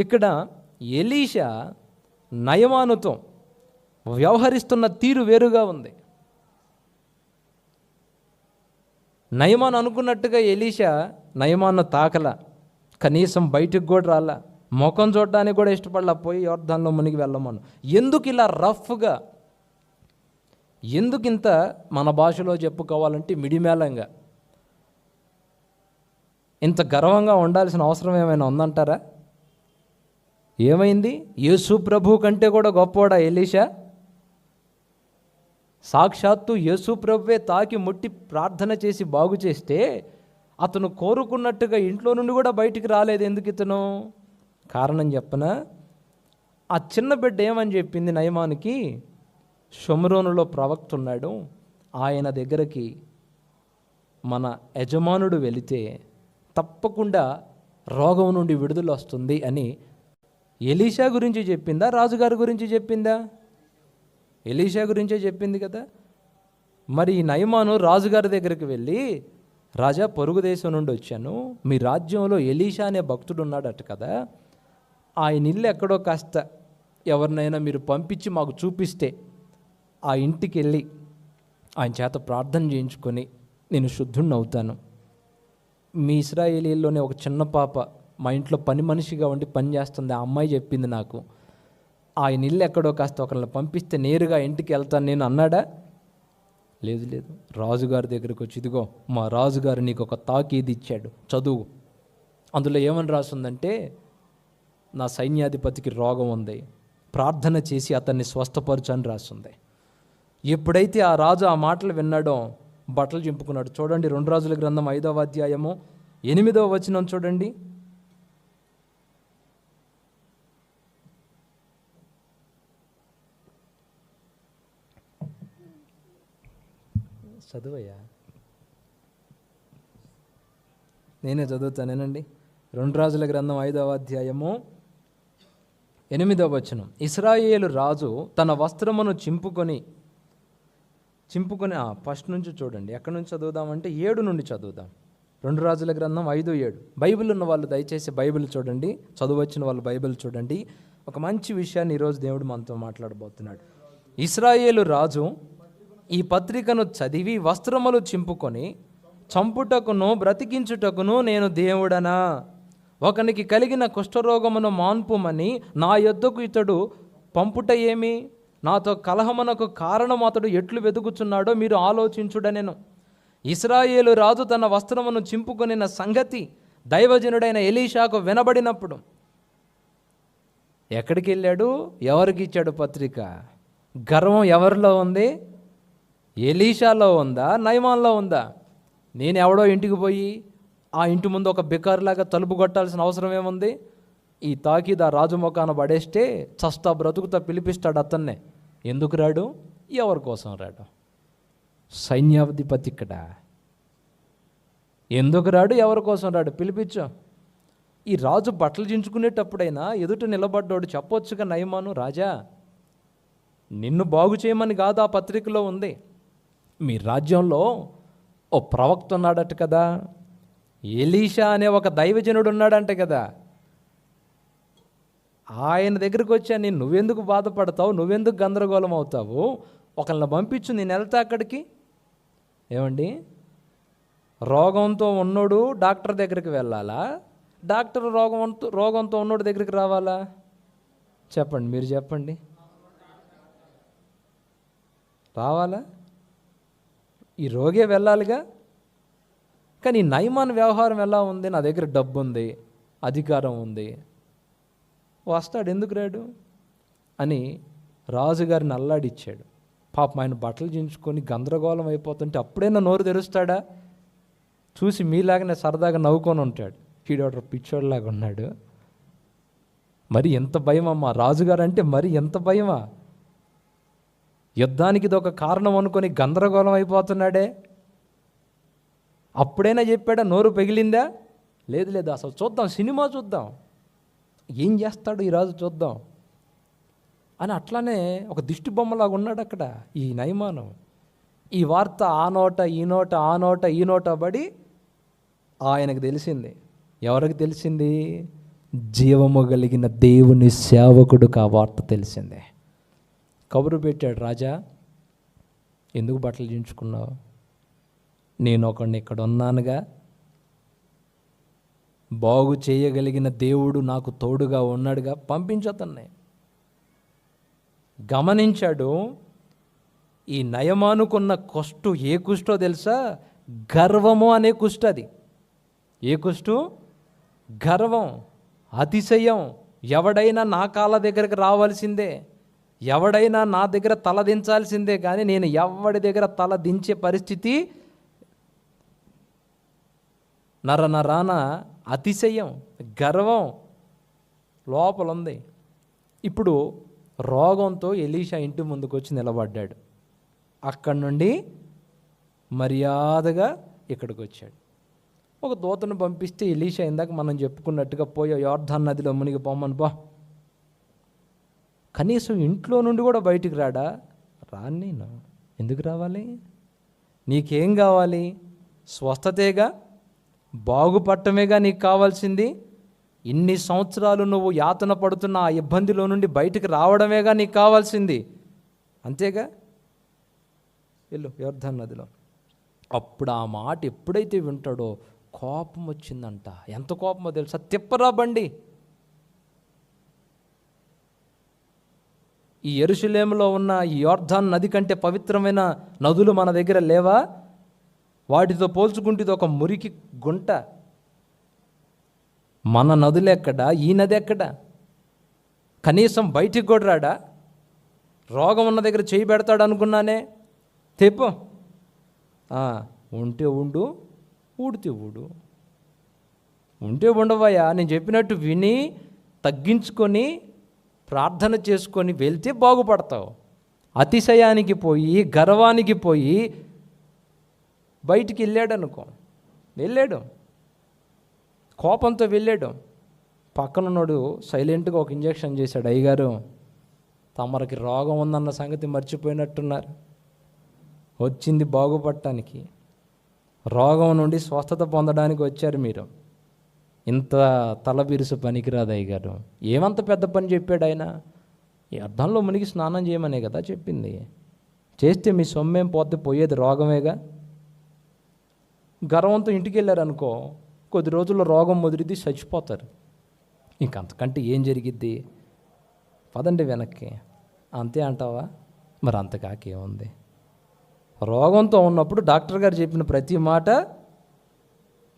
ఇక్కడ ఎలీషా నయమానుతో వ్యవహరిస్తున్న తీరు వేరుగా ఉంది. నయమాను అనుకున్నట్టుగా ఎలీషా నయమాను తాకల, కనీసం బయటికి కూడా రాలా, ముఖం చూడడానికి కూడా ఇష్టపడలా, పోయి యోర్దాన్లో మునిగి వెళ్ళమను. ఎందుకు ఇలా రఫ్గా, ఎందుకు ఇంత మన భాషలో చెప్పుకోవాలంటే మిడిమేళంగా, ఇంత గర్వంగా ఉండాల్సిన అవసరం ఏమైనా ఉందంటారా? ఏమైంది? యేసు ప్రభు కంటే కూడా గొప్పవాడా ఎలీషా? సాక్షాత్తు యేసు ప్రభువే తాకి ముట్టి ప్రార్థన చేసి బాగు చేస్తే అతను కోరుకున్నట్టుగా ఇంట్లో నుండి కూడా బయటికి రాలేదు. ఎందుకు ఇతను? కారణం చెప్పనా? ఆ చిన్న బిడ్డ ఏమని చెప్పింది నయమానికి, షోమ్రోనులో ప్రవక్త ఉన్నాడు, ఆయన దగ్గరికి మన యజమానుడు వెళితే తప్పకుండా రోగం నుండి విడుదల వస్తుంది అని ఎలీషా గురించి చెప్పిందా, రాజుగారి గురించి చెప్పిందా? ఎలీషా గురించే చెప్పింది కదా. మరి ఈ నయమాను రాజుగారి దగ్గరికి వెళ్ళి, రాజా, పొరుగు దేశం నుండి వచ్చాను, మీ రాజ్యంలో ఎలీషా అనే భక్తుడు ఉన్నాడట కదా, ఆయన ఇల్లు ఎక్కడో కాస్త ఎవరినైనా మీరు పంపించి మాకు చూపిస్తే ఆ ఇంటికి వెళ్ళి ఆయన చేత ప్రార్థన చేయించుకొని నేను శుద్ధుణ్ణి అవుతాను. మీ ఇశ్రాయేలీల్లోనే ఒక చిన్న పాప మా ఇంట్లో పని మనిషిగా ఉండి పని చేస్తుంది, ఆ అమ్మాయి చెప్పింది నాకు, ఆయన ఇల్లు ఎక్కడో కాస్త ఒకరిని పంపిస్తే నేరుగా ఇంటికి వెళ్తాను నేను అన్నాడా? లేదు లేదు. రాజుగారి దగ్గరికి వచ్చి, ఇదిగో మా రాజుగారు నీకు ఒక తాకీదు ఇచ్చాడు, చదువు. అందులో ఏమని రాస్తుందంటే, నా సైన్యాధిపతికి రోగం ఉంది, ప్రార్థన చేసి అతన్ని స్వస్థపరచు అని రాస్తుంది. ఎప్పుడైతే ఆ రాజు ఆ మాటలు విన్నాడో బట్టలు చింపుకున్నాడు. చూడండి 2 రాజుల గ్రంథం 5వ అధ్యాయము 8వ వచనం చూడండి. చదువయ్యా, నేనే చదువుతానేనండి. 2 రాజుల గ్రంథం 5వ అధ్యాయము 8వ వచనం. ఇశ్రాయేలు రాజు తన వస్త్రమును చింపుకొని ఫస్ట్ నుంచి చూడండి. ఎక్కడి నుంచి చదువుదామంటే 7 నుండి చదువుదాం. 2 రాజుల గ్రంథం 5:7. బైబిల్ ఉన్న వాళ్ళు దయచేసి బైబిల్ చూడండి, చదువచ్చిన వాళ్ళు బైబిల్ చూడండి. ఒక మంచి విషయాన్ని ఈరోజు దేవుడు మనతో మాట్లాడబోతున్నాడు. ఇశ్రాయేలు రాజు ఈ పత్రికను చదివి వస్త్రములు చింపుకొని, చంపుటకును బ్రతికించుటకును నేను దేవుడనా, ఒకనికి కలిగిన కుష్ఠరోగమును మాన్పుమని నా యొద్దకు ఇతడు పంపుట ఏమి, నాతో కలహమునకు కారణం అతడు ఎట్లు వెతుకుచున్నాడో మీరు ఆలోచించుడనెను. ఇశ్రాయేలు రాజు తన వస్త్రమును చింపుకొనిన సంగతి దైవజనుడైన ఎలీషాకు వినబడినప్పుడు ఎక్కడికి వెళ్ళాడు? ఎవరికి ఇచ్చాడు పత్రిక? గర్వం ఎవరిలో ఉంది? ఎలీషాలో ఉందా, నయమాన్లో ఉందా? నేను ఎవడో ఇంటికి పోయి ఆ ఇంటి ముందు ఒక బికారులాగా తలుపు కొట్టాల్సిన అవసరం ఏముంది? ఈ తాకీదు ఆ రాజు ముఖాన పడేస్తే చస్తా బ్రతుకుతా పిలిపిస్తాడు అతన్నే. ఎందుకు రాడు? ఎవరి కోసం రాడు? సైన్యాధిపతి ఇక్కడ. ఎందుకు రాడు? ఎవరి కోసం రాడు? పిలిపించు. ఈ రాజు బట్టలు చించుకునేటప్పుడైనా ఎదుట నిలబడ్డాడు చెప్పొచ్చుగా, నయమాను, రాజా నిన్ను బాగు చేయమని కాదు ఆ పత్రికలో ఉంది, మీ రాజ్యంలో ఓ ప్రవక్త ఉన్నాడట కదా, ఎలీషా అనే ఒక దైవజనుడు ఉన్నాడంట కదా, ఆయన దగ్గరికి వచ్చా, నువ్వెందుకు బాధపడతావు, నువ్వెందుకు గందరగోళం అవుతావు, ఒకళ్ళని పంపించు, నేను వెళ్తా అక్కడికి. ఏమండి, రోగంతో ఉన్నోడు డాక్టర్ దగ్గరికి వెళ్ళాలా, డాక్టర్ రోగంతో ఉన్నోడు దగ్గరికి రావాలా? చెప్పండి, మీరు చెప్పండి. రావాలా? ఈ రోగే వెళ్ళాలిగా. కానీ నయమాన్ వ్యవహారం ఎలా ఉంది? నా దగ్గర డబ్బు ఉంది, అధికారం ఉంది, వస్తాడు, ఎందుకు రాడు అని రాజుగారిని అల్లాడిచ్చాడు. పాపం ఆయన బట్టలు చించుకొని గందరగోళం అయిపోతుంటే అప్పుడైనా నోరు తెరుస్తాడా? చూసి మీలాగానే సరదాగా నవ్వుకొని ఉంటాడు, కీడోటర్ పిచ్చోడ్లాగా ఉన్నాడు. మరి ఎంత భయమమ్మా రాజుగారు అంటే, మరి ఎంత భయమా? యుద్ధానికి ఇది ఒక కారణం అనుకొని గందరగోళం అయిపోతున్నాడే. అప్పుడైనా చెప్పాడా? నోరు పెగిలిందా? లేదు లేదు. అసలు చూద్దాం, సినిమా చూద్దాం, ఏం చేస్తాడు ఈ రాజు చూద్దాం అని అట్లానే ఒక దిష్టి బొమ్మలాగా ఉన్నాడు అక్కడ ఈ నయమాను. ఈ వార్త ఆ నోట ఈ నోట ఆ నోట ఈ నోట పడి ఆయనకు తెలిసింది. ఎవరికి తెలిసింది? జీవము కలిగిన దేవుని సేవకుడికి ఆ వార్త తెలిసిందే. కబురు పెట్టాడు, రాజా ఎందుకు బట్టలు దించుకున్నావు? నేను ఒకడిని ఇక్కడ ఉన్నానుగా, బాగు చేయగలిగిన దేవుడు నాకు తోడుగా ఉన్నాడుగా, పంపించతన్నే. గమనించాడు, ఈ నయమానుకున్న కుష్టు ఏ కుష్టో తెలుసా? గర్వము అనే కుష్టు. అది ఏ కుష్టు? గర్వం, అతిశయం. ఎవడైనా నా కాళ్ళ దగ్గరకు రావాల్సిందే, ఎవడైనా నా దగ్గర తల దించాల్సిందే, కానీ నేను ఎవడి దగ్గర తల దించే పరిస్థితి నరనరాన అతిశయం, గర్వం లోపల ఉంది. ఇప్పుడు రోగంతో ఎలీషా ఇంటి ముందుకు వచ్చి నిలబడ్డాడు. అక్కడి నుండి మర్యాదగా ఇక్కడికి వచ్చాడు. ఒక దూతను పంపిస్తే ఎలీషా ఇందాక మనం చెప్పుకున్నట్టుగా పోయే యోర్దాను నదిలో మునిగి పొమ్మని బా. కనీసం ఇంట్లో నుండి కూడా బయటికి రాడా? రాను. నేను ఎందుకు రావాలి? నీకేం కావాలి? స్వస్థతేగా, బాగుపడటమేగా నీకు కావాల్సింది. ఇన్ని సంవత్సరాలు నువ్వు యాతన పడుతున్న ఆ ఇబ్బందిలో నుండి బయటికి రావడమేగా నీకు కావాల్సింది, అంతేగా? వెళ్ళు యోర్దాను నదిలో. అప్పుడు ఆ మాట ఎప్పుడైతే వింటాడో కోపం వచ్చిందంట. ఎంత కోపమో తెలుసా? తిప్పరా బండి. ఈ యెరూషలేములో ఉన్న ఈ యోర్దాను నది కంటే పవిత్రమైన నదులు మన దగ్గర లేవా? వాటితో పోల్చుకుంటే ఇది ఒక మురికి గుంట. మన నదులు ఎక్కడా? ఈ నది ఎక్కడా? కనీసం బయటికి కూడా రాడా? రోగం ఉన్న దగ్గర చేయి పెడతాడు అనుకున్నానే. తెప్పు, ఉంటే ఉండు, ఊడితే ఊడు. ఉంటే ఉండవయ్యా, నేను చెప్పినట్టు విని తగ్గించుకొని ప్రార్థన చేసుకొని వెళ్తే బాగుపడతావు. అతిశయానికి పోయి, గర్వానికి పోయి బయటికి వెళ్ళాడు అనుకో, వెళ్ళాడు కోపంతో వెళ్ళాడు. పక్కనున్నాడు సైలెంట్గా ఒక ఇంజెక్షన్ చేశాడు. అయ్యగారు, తమరికి రోగం ఉందన్న సంగతి మర్చిపోయినట్టున్నారు. వచ్చింది బాగుపడటానికి, రోగం నుండి స్వస్థత పొందడానికి వచ్చారు మీరు. ఇంత తలబిరుసు పనికిరాదు అయ్యగారు. ఏమంత పెద్ద పని చెప్పాడు ఆయన? ఈ అర్థంలో మునిగి స్నానం చేయమనే కదా చెప్పింది. చేస్తే మీ సొమ్మేం పోతే పోయేది రోగమేగా. గర్వంతో ఇంటికి వెళ్ళారనుకో, కొద్ది రోజుల్లో రోగం ముదిరిది, చచ్చిపోతారు. ఇంకంతకంటే ఏం జరిగిద్ది? పదండి వెనక్కి. అంతే అంటావా? మరి అంతకాకేముంది? రోగంతో ఉన్నప్పుడు డాక్టర్ గారు చెప్పిన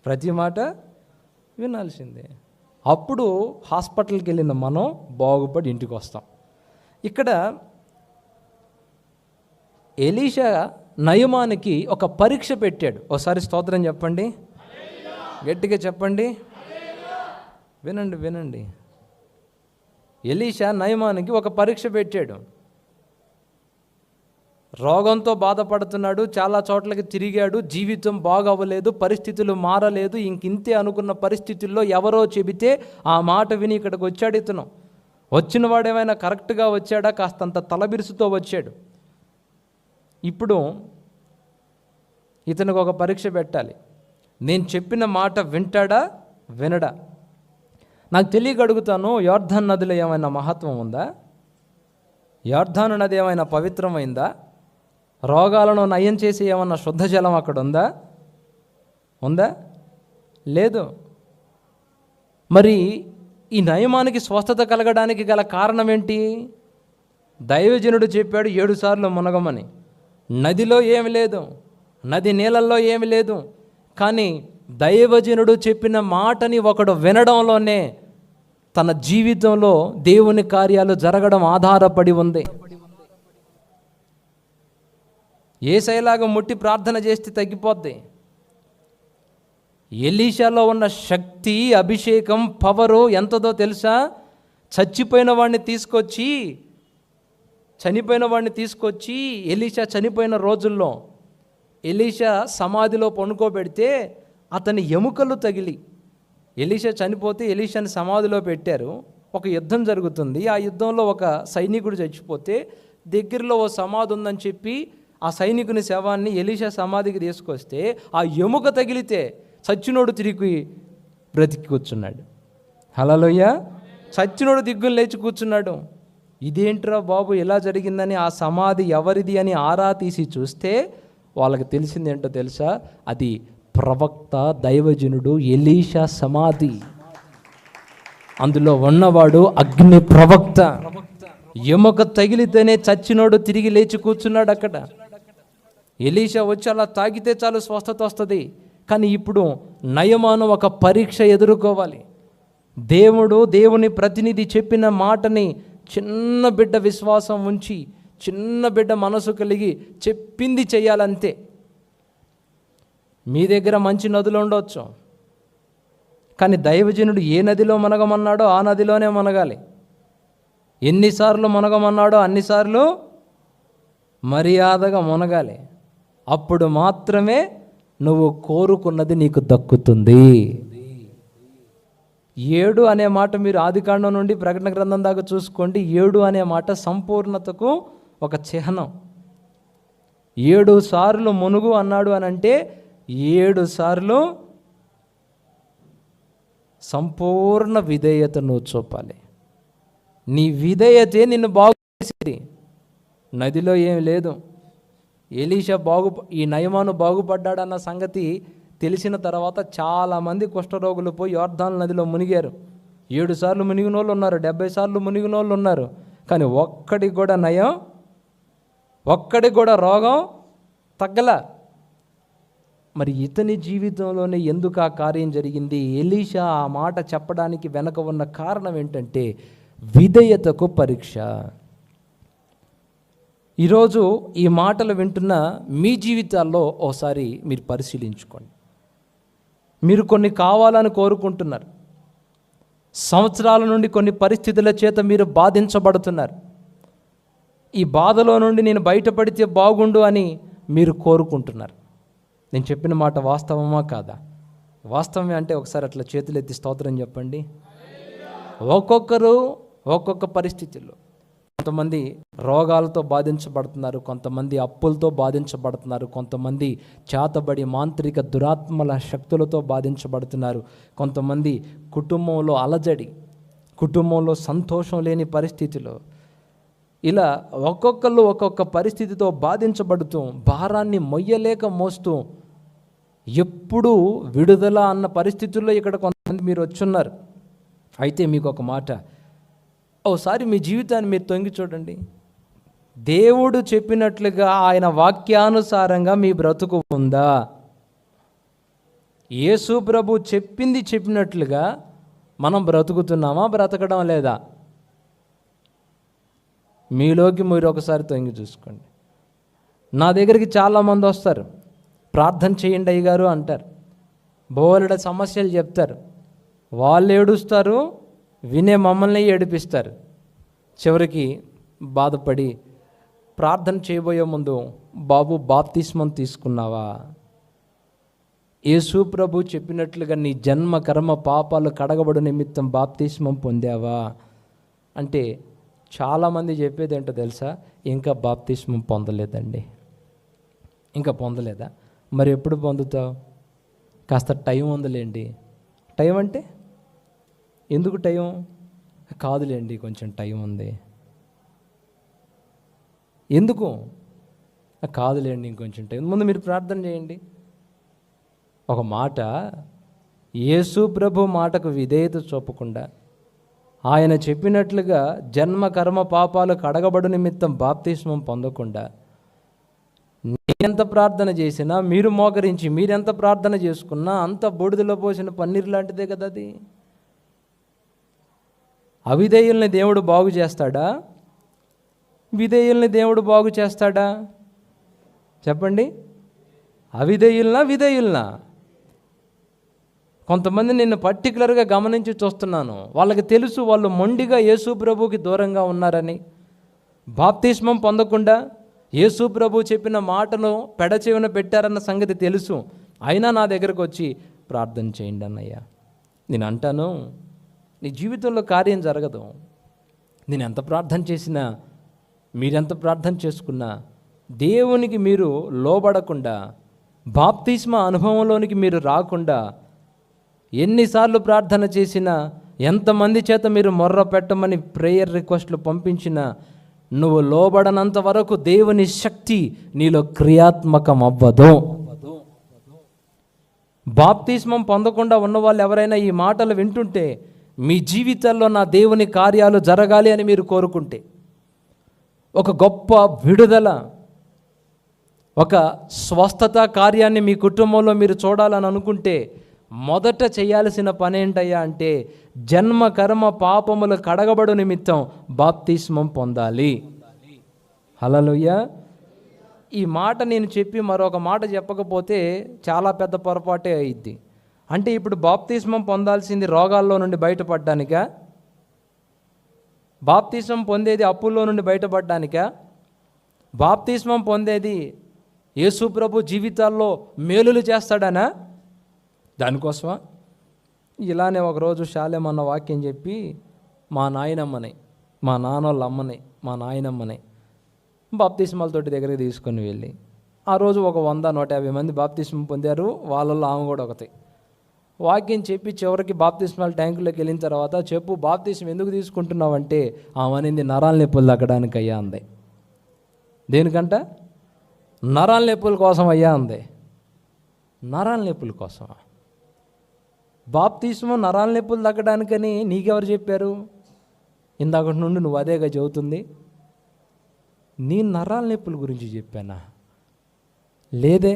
ప్రతి మాట వినాల్సిందే. అప్పుడు హాస్పిటల్కి వెళ్ళిన మనం బాగుపడి ఇంటికి వస్తాం. ఇక్కడ ఎలీషా నయమానికి ఒక పరీక్ష పెట్టాడు. ఒకసారి స్తోత్రం చెప్పండి, గట్టిగా చెప్పండి. వినండి. ఎలీషా నయమానికి ఒక పరీక్ష పెట్టాడు. రోగంతో బాధపడుతున్నాడు, చాలా చోట్లకి తిరిగాడు, జీవితం బాగవ్వలేదు, పరిస్థితులు మారలేదు. ఇంతే అనుకున్న పరిస్థితుల్లో ఎవరో చెబితే ఆ మాట విని ఇక్కడికి వచ్చాడు. ఇతను వచ్చిన వాడేమైనా కరెక్ట్గా వచ్చాడా? కాస్తంత తలబిరుసుతో వచ్చాడు. ఇప్పుడు ఇతనికి ఒక పరీక్ష పెట్టాలి. నేను చెప్పిన మాట వింటాడా, వినడా? నాకు తెలియక అడుగుతాను, యోర్దాను నదిలో ఏమైనా మహత్వం ఉందా? యోర్దాను నది ఏమైనా పవిత్రమైందా? రోగాలను నయం చేసి ఏమన్నా శుద్ధ జలం అక్కడ ఉందా? లేదు. మరి ఈ నయమానికి స్వస్థత కలగడానికి గల కారణం ఏంటి? దైవజనుడు చెప్పాడు 7 సార్లు మునగమని. నదిలో ఏమి లేదు, నది నీళ్ళల్లో ఏమి లేదు, కానీ దైవజనుడు చెప్పిన మాటని ఒకడు వినడంలోనే తన జీవితంలో దేవుని కార్యాలు జరగడం ఆధారపడి ఉంది. యేసయ్యలాగా ముట్టి ప్రార్థన చేస్తే తగ్గిపోద్ది. ఎలీషాలో ఉన్న శక్తి, అభిషేకం, పవరు ఎంతదో తెలుసా? చనిపోయిన వాడిని తీసుకొచ్చి ఎలీషా చనిపోయిన రోజుల్లో ఎలీషా సమాధిలో పనుకోబెడితే అతని ఎముకలు తగిలి, ఎలీషా చనిపోతే ఎలీషాని సమాధిలో పెట్టారు. ఒక యుద్ధం జరుగుతుంది. ఆ యుద్ధంలో ఒక సైనికుడు చచ్చిపోతే దగ్గరలో ఓ సమాధి ఉందని చెప్పి ఆ సైనికుని శవాన్ని ఎలీషా సమాధికి తీసుకొస్తే ఆ ఎముక తగిలితే చచ్చినోడు తిరిగి బ్రతికి కూర్చున్నాడు. హల్లెలూయా. చచ్చినోడు దిగ్గులు లేచి కూర్చున్నాడు. ఇదేంట్రా బాబు ఇలా జరిగిందని ఆ సమాధి ఎవరిది అని ఆరా తీసి చూస్తే వాళ్ళకి తెలిసింది ఏంటో తెలుసా? అది ప్రవక్త దైవజనుడు ఎలీషా సమాధి. అందులో ఉన్నవాడు అగ్ని ప్రవక్త. ఎముక తగిలితేనే చచ్చినోడు తిరిగి లేచి కూర్చున్నాడు అక్కడ. ఎలీషా వచ్చి అలా తాగితే చాలు స్వస్థత వస్తుంది. కానీ ఇప్పుడు నయమాను ఒక పరీక్ష ఎదుర్కోవాలి. దేవుని ప్రతినిధి చెప్పిన మాటని చిన్న బిడ్డ విశ్వాసం ఉంచి, చిన్న బిడ్డ మనసు కలిగి చెప్పింది చెయ్యాలంతే. మీ దగ్గర మంచి నదులు ఉండవచ్చు, కానీ దైవజనుడు ఏ నదిలో మునగమన్నాడో ఆ నదిలోనే మునగాలి. ఎన్నిసార్లు మునగమన్నాడో అన్నిసార్లు మర్యాదగా మునగాలి. అప్పుడు మాత్రమే నువ్వు కోరుకున్నది నీకు దక్కుతుంది. 7 అనే మాట మీరు ఆదికాండం నుండి ప్రకటన గ్రంథం దాకా చూసుకోండి. 7 అనే మాట సంపూర్ణతకు ఒక చిహ్నం. 7 సార్లు మునుగు అన్నాడు అని అంటే 7 సార్లు సంపూర్ణ విధేయత నువ్వు చూపాలి. నీ విధేయతే నిన్ను బాగు చేసేది. నదిలో ఏం లేదు. ఎలీషా ఈ నయమాను బాగుపడ్డాడన్న సంగతి తెలిసిన తర్వాత చాలామంది కుష్ఠరోగులు పోయి యోర్దాను నదిలో మునిగారు. 7 సార్లు మునిగిన వాళ్ళు ఉన్నారు, 70 సార్లు మునిగిన వాళ్ళు ఉన్నారు. కానీ ఒక్కడికి కూడా నయం, ఒక్కడికి కూడా రోగం తగ్గల. మరి ఇతని జీవితంలోనే ఎందుకు ఆ కార్యం జరిగింది? ఎలీషా ఆ మాట చెప్పడానికి వెనక ఉన్న కారణం ఏంటంటే విధేయతకు పరీక్ష. ఈరోజు ఈ మాటలు వింటున్న మీ జీవితాల్లో ఓసారి మీరు పరిశీలించుకోండి. మీరు కొన్ని కావాలని కోరుకుంటున్నారు. సంవత్సరాల నుండి కొన్ని పరిస్థితుల చేత మీరు బాధించబడుతున్నారు. ఈ బాధలో నుండి నేను బయటపడితే బాగుండు అని మీరు కోరుకుంటున్నారు. నేను చెప్పిన మాట వాస్తవమా కాదా? వాస్తవమే అంటే ఒకసారి అట్లా చేతులెత్తి స్తోత్రం చెప్పండి. ఒక్కొక్కరు ఒక్కొక్క పరిస్థితుల్లో, కొంతమంది రోగాలతో బాధించబడుతున్నారు, కొంతమంది అప్పులతో బాధించబడుతున్నారు, కొంతమంది చేతబడి మాంత్రిక దురాత్మల శక్తులతో బాధించబడుతున్నారు, కొంతమంది కుటుంబంలో అలజడి, కుటుంబంలో సంతోషం లేని పరిస్థితిలో, ఇలా ఒక్కొక్కళ్ళు ఒక్కొక్క పరిస్థితితో బాధించబడుతూ భారాన్ని మొయ్యలేక మోస్తూ ఎప్పుడూ విడుదల అన్న పరిస్థితుల్లో ఇక్కడ కొంతమంది మీరు వచ్చున్నారు. అయితే మీకు ఒక మాట, ఓసారి మీ జీవితాన్ని మీరు తొంగి చూడండి. దేవుడు చెప్పినట్లుగా ఆయన వాక్యానుసారంగా మీ బ్రతుకు ఉందా? యేసు ప్రభు చెప్పినట్లుగా మనం బ్రతుకుతున్నామా, బ్రతకడం లేదా? మీలోకి మీరు ఒకసారి తొంగి చూసుకోండి. నా దగ్గరికి చాలామంది వస్తారు, ప్రార్థన చేయండి అయ్యగారు అంటారు, బోలెడ సమస్యలు చెప్తారు. వాళ్ళు ఏడుస్తారు, వినే మమ్మల్ని ఏడిపిస్తారు. చివరికి బాధపడి ప్రార్థన చేయబోయే ముందు, బాబు బాప్తిస్మం తీసుకున్నావా? యేసు ప్రభు చెప్పినట్లుగా నీ జన్మ కర్మ పాపాలు కడగబడు నిమిత్తం బాప్తిస్మం పొందావా అంటే చాలామంది చెప్పేది ఏంటో తెలుసా? ఇంకా బాప్తిస్మం పొందలేదండి. ఇంకా పొందలేదా? మరి ఎప్పుడు పొందుతావు? కాస్త టైం ఉందిలేండి. టైం అంటే ఎందుకు టైం? కాదులేండి, కొంచెం టైం ఉంది. ఎందుకు? కాదులేండి, ఇంకొంచెం టైం. ముందు మీరు ప్రార్థన చేయండి. ఒక మాట, యేసు ప్రభు మాటకు విధేయత చూపకుండా, ఆయన చెప్పినట్లుగా జన్మ కర్మ పాపాలు కడగబడు నిమిత్తం బాప్తిస్మం పొందకుండా, నేనెంత ప్రార్థన చేసినా, మీరు మోకరించి మీరెంత ప్రార్థన చేసుకున్నా అంత బూడిదలో పోసిన పన్నీరు లాంటిదే కదా అది. అవిధేయుల్ని దేవుడు బాగు చేస్తాడా? విధేయుల్ని దేవుడు బాగు చేస్తాడా? చెప్పండి. అవిధేయుల్నా విధేయుల్నా? కొంతమంది నిన్ను పర్టికులర్గా గమనించి చూస్తున్నాను. వాళ్ళకి తెలుసు వాళ్ళు మొండిగా యేసు ప్రభుకి దూరంగా ఉన్నారని. బాప్తిస్మం పొందకుండా యేసు ప్రభు చెప్పిన మాటను పెడచెవిన పెట్టారన్న సంగతి తెలుసు. అయినా నా దగ్గరకు వచ్చి ప్రార్థన చేయండి అన్నయ్య. నేను అంటాను, నీ జీవితంలో కార్యం జరగదు. నేను ఎంత ప్రార్థన చేసినా, మీరెంత ప్రార్థన చేసుకున్నా, దేవునికి మీరు లోబడకుండా, బాప్తిస్మ అనుభవంలోనికి మీరు రాకుండా, ఎన్నిసార్లు ప్రార్థన చేసినా ఎంతమంది చేత మీరు మొర్ర పెట్టమని ప్రేయర్ రిక్వెస్ట్లు పంపించినా నువ్వు లోబడనంత వరకు దేవుని శక్తి నీలో క్రియాత్మకం అవ్వదు. బాప్తిస్మం పొందకుండా ఉన్న వాళ్ళు ఎవరైనా ఈ మాటలు వింటుంటే, మీ జీవితాల్లో నా దేవుని కార్యాలు జరగాలి అని మీరు కోరుకుంటే, ఒక గొప్ప విడుదల, ఒక స్వస్థత కార్యాన్ని మీ కుటుంబంలో మీరు చూడాలని అనుకుంటే, మొదట చేయాల్సిన పని ఏంటయ్యా అంటే, జన్మ కర్మ పాపములు కడగబడు నిమిత్తం బాప్తిస్మం పొందాలి. హల్లెలూయా. ఈ మాట నేను చెప్పి మరొక మాట చెప్పకపోతే చాలా పెద్ద పొరపాటే అయింది. అంటే ఇప్పుడు బాప్తిస్మం పొందాల్సింది రోగాల్లో నుండి బయటపడడానికా? బాప్తిస్మం పొందేది అప్పుల్లో నుండి బయటపడడానికా? బాప్తిస్మం పొందేది యేసు ప్రభు జీవితాల్లో మేలులు చేస్తాడనా? దానికోసమా? ఇలానే ఒకరోజు శాలేమన్న వాక్యం చెప్పి మా నాయనమ్మని, మా నాన్నోళ్ళ అమ్మని, మా నాయనమ్మని బాప్తిస్మాలతోటి దగ్గరికి తీసుకొని వెళ్ళి, ఆ రోజు ఒక 100-150 మంది బాప్తిస్మం పొందారు. వాళ్ళల్లో ఆమె కూడా ఒకటి. వాక్యం చెప్పి చివరికి బాప్తిస్మాల ట్యాంకులోకి వెళ్ళిన తర్వాత, చెప్పు బాప్తిస్మం ఎందుకు తీసుకుంటున్నావు అంటే, ఆమె అనేది నరాల నొప్పులు తగ్గడానికి అయ్యా అంది. దేనికంట? నరాల నొప్పుల కోసం అయ్యా అంది. నరాల నొప్పుల కోసమా? బాప్తిస్మం నరాల నొప్పులు తగ్గడానికని నీకెవరు చెప్పారు? ఇందాకటి నుండి నువ్వు అదేగా చెబుతుంది. నీ నరాల నొప్పుల గురించి చెప్పానా? లేదే.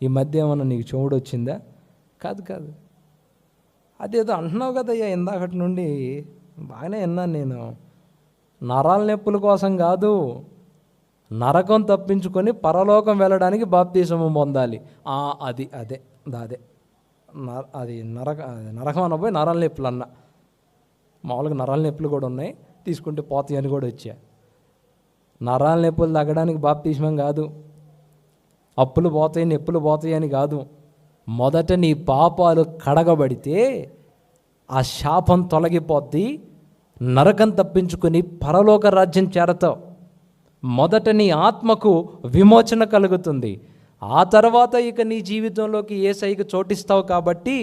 ఈ మధ్య ఏమన్నా నీకు చెవుడు వచ్చిందా? కాదు. అదేదో అంటున్నావు కదయ్యా ఇందాకటి నుండి, బాగానే విన్నాను నేను. నరాల నొప్పుల కోసం కాదు, నరకం తప్పించుకొని పరలోకం వెళ్ళడానికి బాప్తిస్మం పొందాలి. అదే అది నరకం అనబోయి నరాల నొప్పులు అన్న. మామూలుగా నరాల నొప్పులు కూడా ఉన్నాయి, తీసుకుంటే పోతాయి అని కూడా వచ్చా. నరాల నొప్పులు తగ్గడానికి బాప్తిస్మం కాదు, అప్పులు పోతాయి నొప్పులు పోతాయి అని కాదు. మొదట నీ పాపాలు కడగబడితే ఆ శాపం తొలగిపోద్ది, నరకం తప్పించుకొని పరలోక రాజ్యం చేరతావు. మొదట నీ ఆత్మకు విమోచన కలుగుతుంది. ఆ తర్వాత ఇక నీ జీవితంలోకి యేసయ్యకు చోటిస్తావు. కాబట్టి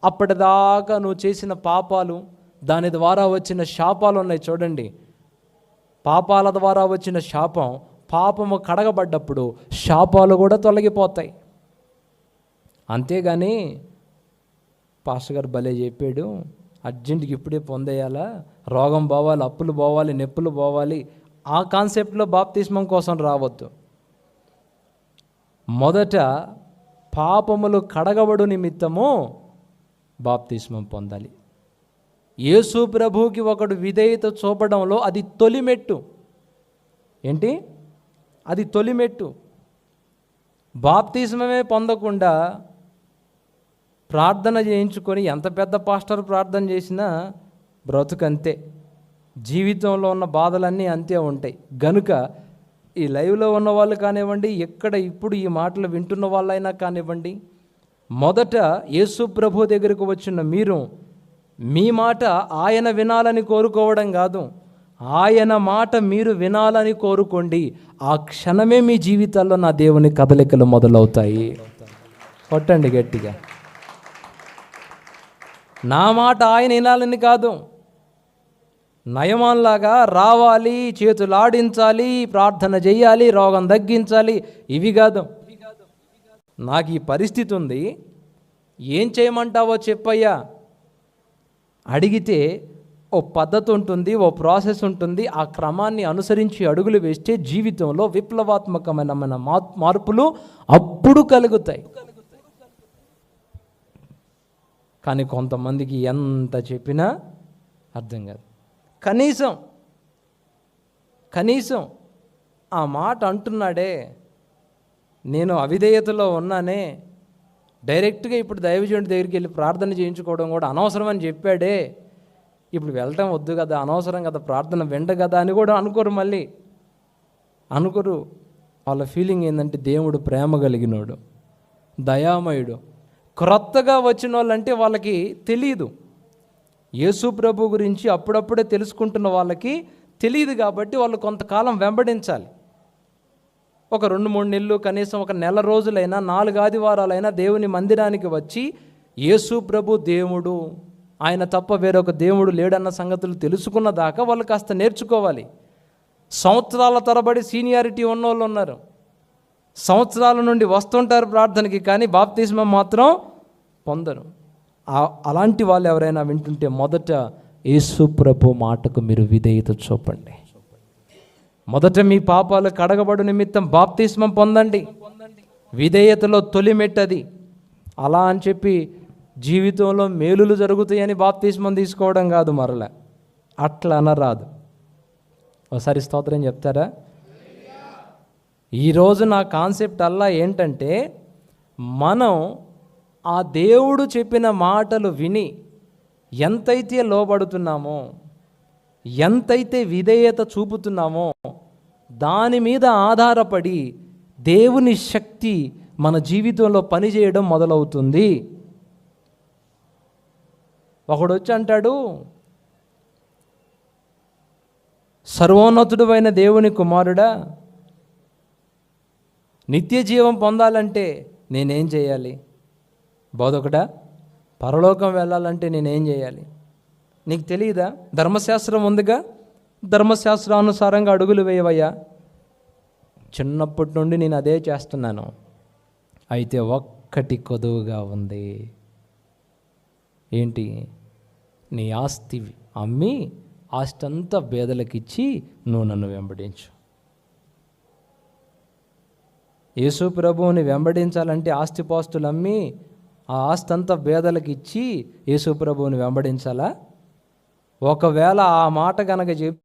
అప్పటిదాకా నువ్వు చేసిన పాపాలు, దాని ద్వారా వచ్చిన శాపాలు ఉన్నాయి చూడండి. పాపాల ద్వారా వచ్చిన శాపం, పాపము కడగబడ్డప్పుడు శాపాలు కూడా తొలగిపోతాయి. అంతేగాని పాస్టర్ గారు భలే చెప్పాడు, అర్జెంటుకి ఇప్పుడే పొందేయాలా, రోగం పోవాలి, అప్పులు పోవాలి, నొప్పులు పోవాలి, ఆ కాన్సెప్ట్లో బాప్తిస్మం కోసం రావద్దు. మొదట పాపములు కడగబడు నిమిత్తము బాప్తిస్మం పొందాలి. యేసు ప్రభువుకి ఒకడు విధేయత చూపడంలో అది తొలిమెట్టు. ఏంటి? అది తొలిమెట్టు. బాప్తిస్మమే పొందకుండా ప్రార్థన చేయించుకొని ఎంత పెద్ద పాస్టర్ ప్రార్థన చేసినా బ్రతుకంతే. జీవితంలో ఉన్న బాధలన్నీ అంతే ఉంటాయి. గనుక ఈ లైవ్లో ఉన్న వాళ్ళు కానివ్వండి, ఎక్కడ ఇప్పుడు ఈ మాటలు వింటున్న వాళ్ళైనా కానివ్వండి, మొదట యేసు ప్రభు దగ్గరకు వచ్చిన మీరు మీ మాట ఆయన వినాలని కోరుకోవడం కాదు, ఆయన మాట మీరు వినాలని కోరుకోండి. ఆ క్షణమే మీ జీవితాల్లో నా దేవుని కదలికలు మొదలవుతాయి. కొట్టండి గట్టిగా. నా మాట ఆయన వినాలని కాదు, నయమాన్లాగా రావాలి, చేతులాడించాలి, ప్రార్థన చేయాలి, రోగం తగ్గించాలి, ఇవి కాదు. నాకు ఈ పరిస్థితి ఉంది, ఏం చేయమంటావో చెప్పయ్యా అడిగితే ఓ పద్ధతి ఉంటుంది, ఓ ప్రాసెస్ ఉంటుంది. ఆ క్రమాన్ని అనుసరించి అడుగులు వేస్తే జీవితంలో విప్లవాత్మకమైన మార్పులు అప్పుడు కలుగుతాయి. కానీ కొంతమందికి ఎంత చెప్పినా అర్థం కాదు. కనీసం ఆ మాట అంటున్నాడే, నేను అవిధేయతలో ఉన్నానే, డైరెక్ట్గా ఇప్పుడు దైవజనుడి దగ్గరికి వెళ్ళి ప్రార్థన చేయించుకోవడం కూడా అనవసరం అని చెప్పాడే, ఇప్పుడు వెళ్ళటం వద్దు కదా, అనవసరం కదా, ప్రార్థన వెంట కదా అని కూడా అనుకోరు. మళ్ళీ అనుకోరు. వాళ్ళ ఫీలింగ్ ఏంటంటే దేవుడు ప్రేమ కలిగినోడు, దయామయుడు. క్రొత్తగా వచ్చిన వాళ్ళంటే వాళ్ళకి తెలియదు. యేసు ప్రభు గురించి అప్పుడప్పుడే తెలుసుకుంటున్న వాళ్ళకి తెలియదు. కాబట్టి వాళ్ళు కొంతకాలం వెంబడించాలి. ఒక 2-3 నెలలు, కనీసం ఒక నెల రోజులైనా, 4 ఆదివారాలైనా దేవుని మందిరానికి వచ్చి యేసు ప్రభు దేవుడు ఆయన తప్ప వేరొక దేవుడు లేడన్న సంగతులు తెలుసుకున్న దాకా వాళ్ళు కాస్త నేర్చుకోవాలి. సంవత్సరాల తరబడి సీనియారిటీ ఉన్నోళ్ళు ఉన్నారు, సంవత్సరాల నుండి వస్తుంటారు ప్రార్థనకి, కానీ బాప్తిస్మం మాత్రం పొందరు. అలాంటి వాళ్ళు ఎవరైనా వింటుంటే మొదట యేసు ప్రభు మాటకు మీరు విధేయత చూపండి. మొదట మీ పాపాలు కడగబడు నిమిత్తం బాప్తిస్మం పొందండి. విధేయతలో తొలిమెట్టది. అలా అని చెప్పి జీవితంలో మేలులు జరుగుతాయని బాప్తిస్మం తీసుకోవడం కాదు, మరలా అట్లా అనరాదు. ఒకసారి స్తోత్రం చెప్తారా? ఈరోజు నా కాన్సెప్ట్ అల్లా ఏంటంటే, మనం ఆ దేవుడు చెప్పిన మాటలు విని ఎంతైతే లోబడుతున్నామో, ఎంతైతే విధేయత చూపుతున్నామో దాని మీద ఆధారపడి దేవుని శక్తి మన జీవితంలో పనిచేయడం మొదలవుతుంది. ఒకడు వచ్చి అంటాడు, సర్వోన్నతుడు అయిన దేవుని కుమారుడా, నిత్య జీవం పొందాలంటే నేనేం చేయాలి? బోధకుడా, పరలోకం వెళ్ళాలంటే నేనేం చేయాలి? నీకు తెలియదా? ధర్మశాస్త్రం ఉందిగా, ధర్మశాస్త్రానుసారంగా అడుగులు వేయవయ్యా. చిన్నప్పటి నుండి నేను అదే చేస్తున్నాను. అయితే ఒక్కటి కొదువుగా ఉంది. ఏంటి? నీ ఆస్తి అమ్మి ఆస్తి అంతా పేదలకిచ్చి నువ్వు నన్ను వెంబడించు. యేసు ప్రభువుని వెంబడించాలంటే ఆస్తిపాస్తులు అమ్మి ఆ ఆస్తి అంతా పేదలకు ఇచ్చి యేసు ప్రభువుని వెంబడించాలా? ఒకవేళ ఆ మాట కనుక